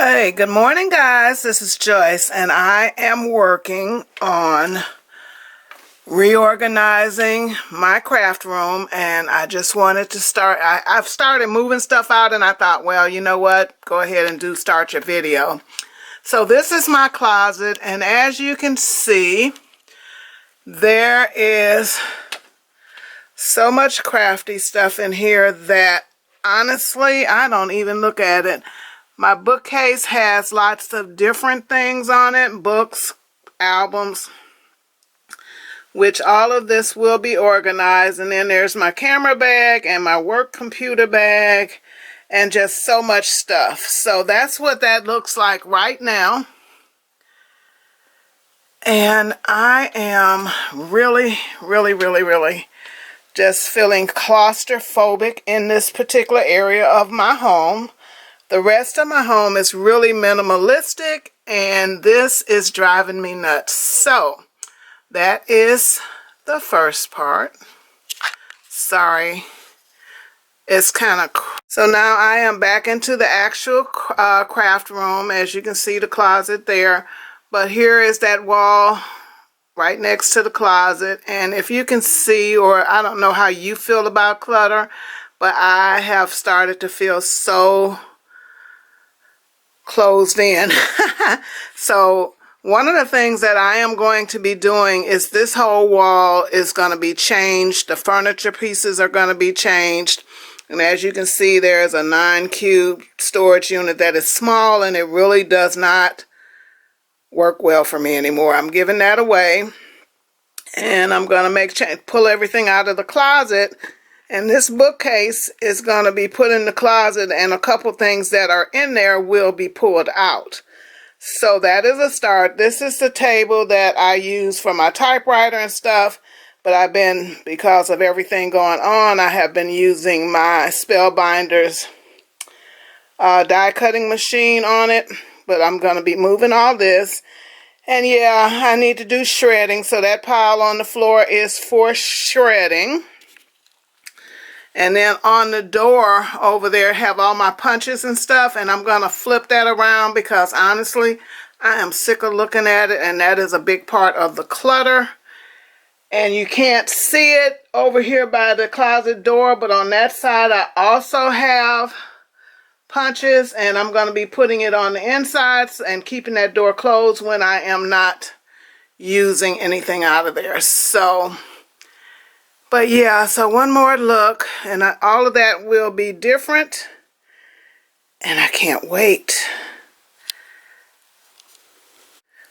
Hey, good morning, guys. This is Joyce, and I am working on reorganizing my craft room. And I just wanted to start. I've started moving stuff out, and I thought, well, you know what? Go ahead and start your video. So this is my closet, and as you can see, there is so much crafty stuff in here that honestly, I don't even look at it. My bookcase has lots of different things on it, books, albums, which all of this will be organized. And then there's my camera bag and my work computer bag and just so much stuff. So that's what that looks like right now. And I am really just feeling claustrophobic in this particular area of my home. The rest of my home is really minimalistic, and this is driving me nuts. So that is the first part. Sorry. It's kind of... So now I am back into the actual craft room. As you can see, the closet there. But here is that wall right next to the closet. And if you can see, or I don't know how you feel about clutter, but I have started to feel so closed in. So one of the things that I am going to be doing is this whole wall is going to be changed. The furniture pieces are going to be changed. And as you can see, there's a 9-cube storage unit that is small, and it really does not work well for me anymore. I'm giving that away, and I'm going to pull everything out of the closet. And this bookcase is going to be put in the closet, and a couple things that are in there will be pulled out. So that is a start. This is the table that I use for my typewriter and stuff. But because of everything going on, I have been using my Spellbinders die cutting machine on it. But I'm going to be moving all this. And yeah, I need to do shredding. So that pile on the floor is for shredding. And then on the door over there have all my punches and stuff, and I'm going to flip that around because honestly, I am sick of looking at it, and that is a big part of the clutter. And you can't see it over here by the closet door, but on that side I also have punches, and I'm going to be putting it on the insides and keeping that door closed when I am not using anything out of there. So... But yeah, so one more look, and all of that will be different, and I can't wait.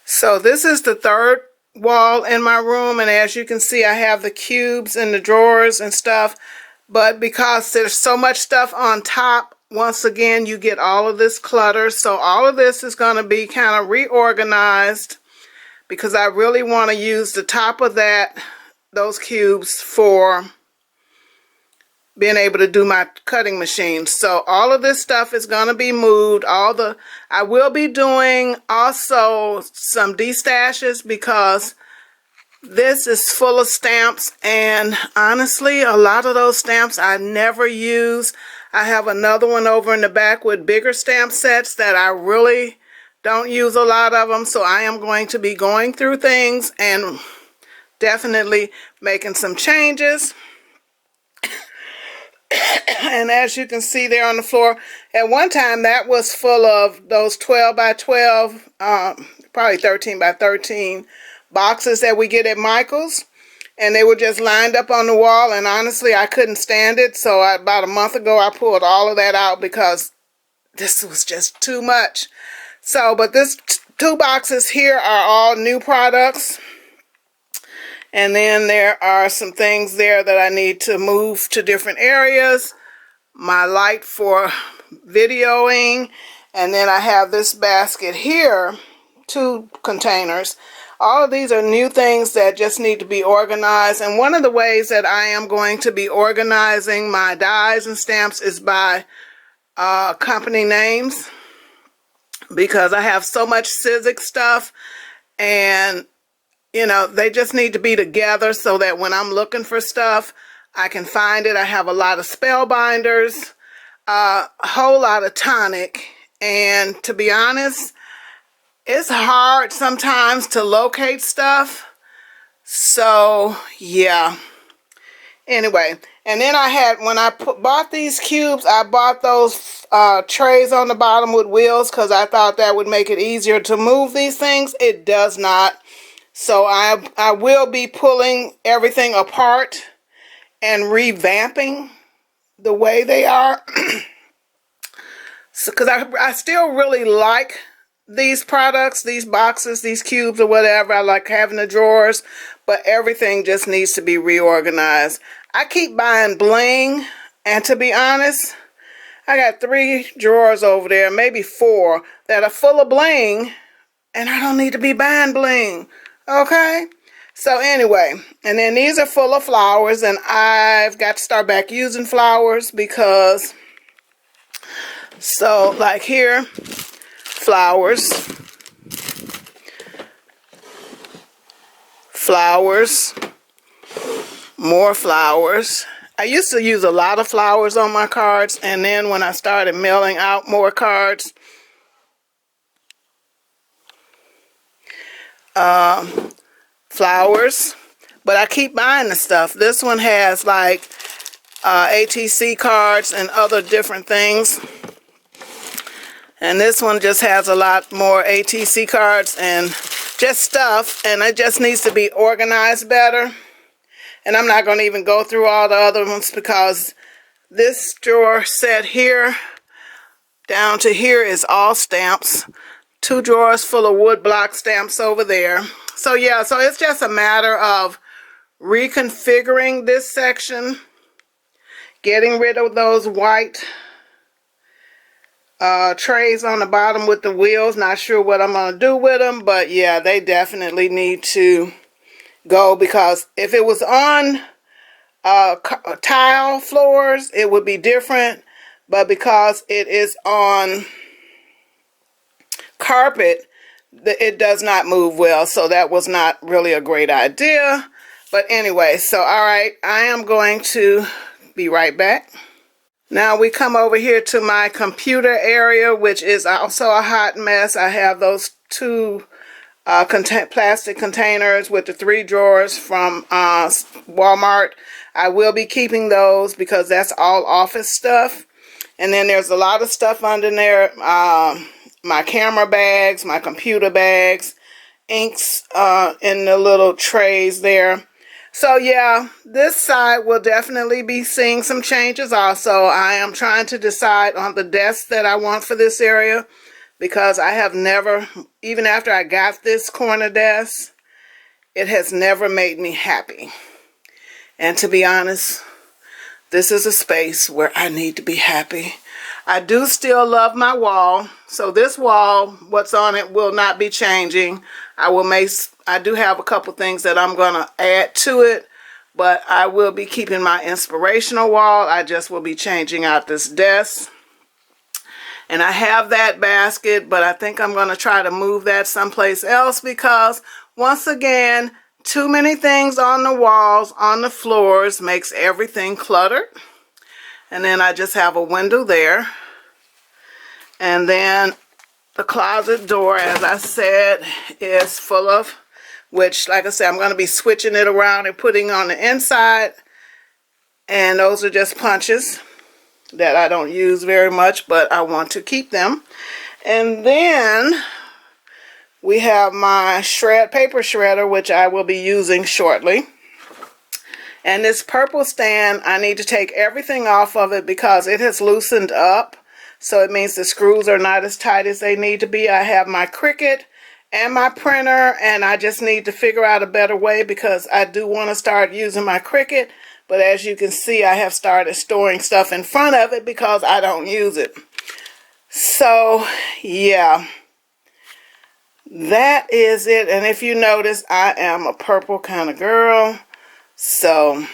So this is the third wall in my room, and as you can see, I have the cubes and the drawers and stuff, but because there's so much stuff on top, once again, you get all of this clutter. So all of this is going to be kind of reorganized because I really want to use the top of those cubes for being able to do my cutting machine. So all of this stuff is going to be moved. I will be doing also some destashes because this is full of stamps, and honestly, a lot of those stamps I never use. I have another one over in the back with bigger stamp sets that I really don't use a lot of them. So I am going to be going through things and definitely making some changes. And as you can see there on the floor, at one time that was full of those 12 by 12, probably 13 by 13 boxes that we get at Michael's. And they were just lined up on the wall, and honestly, I couldn't stand it. So about a month ago, I pulled all of that out because this was just too much. So, but this two boxes here are all new products. And then there are some things there that I need to move to different areas. My light for videoing. And then I have this basket here, 2 containers. All of these are new things that just need to be organized. And one of the ways that I am going to be organizing my dies and stamps is by company names. Because I have so much Sizzix stuff, and you know, they just need to be together so that when I'm looking for stuff, I can find it. I have a lot of Spellbinders, a whole lot of Tonic, And to be honest, it's hard sometimes to locate stuff. So yeah. Anyway, and then I had, when I bought these cubes, I bought those trays on the bottom with wheels because I thought that would make it easier to move these things. It does not. So I will be pulling everything apart and revamping the way they are. So, because I still really like these products, these boxes, these cubes or whatever. I like having the drawers, but everything just needs to be reorganized. I keep buying bling, and to be honest, I got 3 drawers over there, maybe 4, that are full of bling, and I don't need to be buying bling, okay? So anyway, and then these are full of flowers, and I've got to start back using flowers because, so like here, flowers, more flowers. I used to use a lot of flowers on my cards, and then when I started mailing out more cards, flowers, but I keep buying the stuff. This one has like ATC cards and other different things, and this one just has a lot more ATC cards and just stuff, and it just needs to be organized better. And I'm not going to even go through all the other ones because this drawer set here down to here is all stamps. 2 drawers full of wood block stamps over there. So yeah, so it's just a matter of reconfiguring this section, getting rid of those white trays on the bottom with the wheels. Not sure what I'm going to do with them, but yeah, they definitely need to go, because if it was on tile floors, it would be different, but because it is on carpet, it does not move well, so that was not really a great idea. But anyway, so all right, I am going to be right back. Now we come over here to my computer area, which is also a hot mess. I have those 2 plastic containers with the 3 drawers from Walmart. I will be keeping those because that's all office stuff. And then there's a lot of stuff under there. My camera bags, my computer bags, inks in the little trays there. So yeah, this side will definitely be seeing some changes also. I am trying to decide on the desk that I want for this area, because I have never, even after I got this corner desk, it has never made me happy. And to be honest, this is a space where I need to be happy. I do still love my wall. So this wall, what's on it will not be changing. I do have a couple things that I'm going to add to it, but I will be keeping my inspirational wall. I just will be changing out this desk. And I have that basket, but I think I'm going to try to move that someplace else because, once again, too many things on the walls, on the floors, makes everything cluttered. And then I just have a window there. And then the closet door, as I said, is full of, which, like I said, I'm going to be switching it around and putting on the inside. And those are just punches that I don't use very much, but I want to keep them. And then we have my paper shredder, which I will be using shortly. And this purple stand, I need to take everything off of it because it has loosened up. So it means the screws are not as tight as they need to be. I have my Cricut and my printer, and I just need to figure out a better way because I do want to start using my Cricut. But as you can see, I have started storing stuff in front of it because I don't use it. So, yeah. That is it. And if you notice, I am a purple kind of girl. So,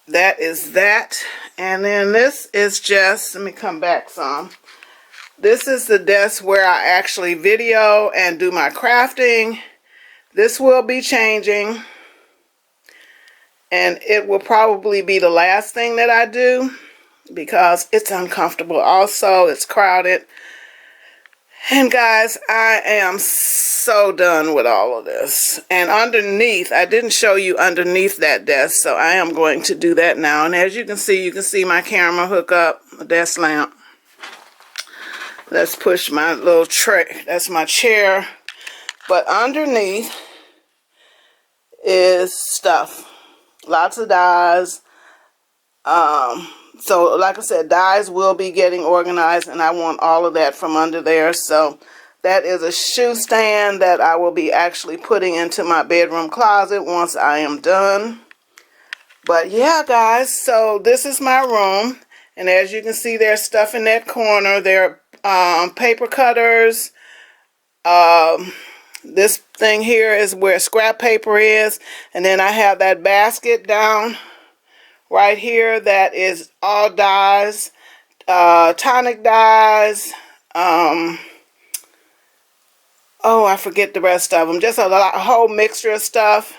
that is that. And then this is just, let me come back some. This is the desk where I actually video and do my crafting. This will be changing. And it will probably be the last thing that I do. because it's uncomfortable. Also, it's crowded. And guys, I am so done with all of this. And underneath, I didn't show you underneath that desk, so I am going to do that now. And as you can see my camera hook up, a desk lamp. Let's push my little tray. That's my chair. But underneath is stuff. Lots of dies. So like I said, dies will be getting organized, and I want all of that from under there. So that is a shoe stand that I will be actually putting into my bedroom closet once I am done. But yeah, guys, so this is my room. And as you can see, there's stuff in that corner. There are paper cutters. This thing here is where scrap paper is. And then I have that basket down right here that is all dyes, tonic dyes. Oh, I forget the rest of them. Just a whole mixture of stuff.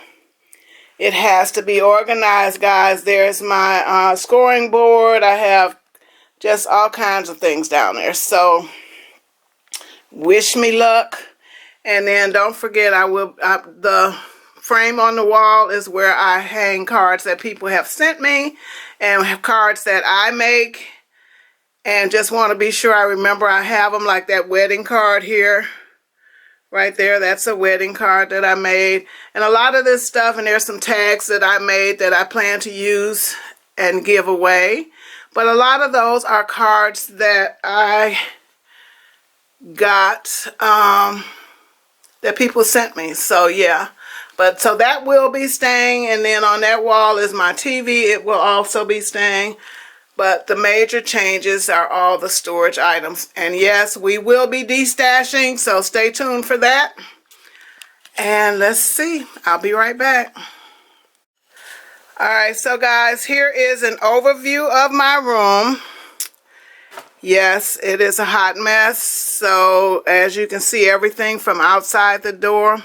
It has to be organized, guys. There's my scoring board. I have just all kinds of things down there. So wish me luck. And then don't forget, the frame on the wall is where I hang cards that people have sent me and cards that I make. And just want to be sure I remember I have them, like that wedding card here. Right there, that's a wedding card that I made. And a lot of this stuff, and there's some tags that I made that I plan to use and give away. But a lot of those are cards that I got, that people sent me. So yeah, but so that will be staying. And then on that wall is my TV. It will also be staying. But the major changes are all the storage items. And yes, we will be destashing, so stay tuned for that. And let's see. I'll be right back. Alright, so guys, here is an overview of my room. Yes, it is a hot mess. So as you can see, everything from outside the door.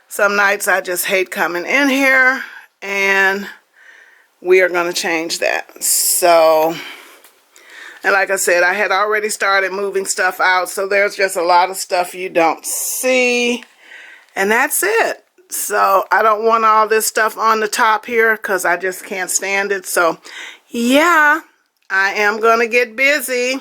Some nights I just hate coming in here, and we are going to change that. So, and like I said, I had already started moving stuff out, so there's just a lot of stuff you don't see. And that's it. So I don't want all this stuff on the top here because I just can't stand it. So yeah, I am going to get busy.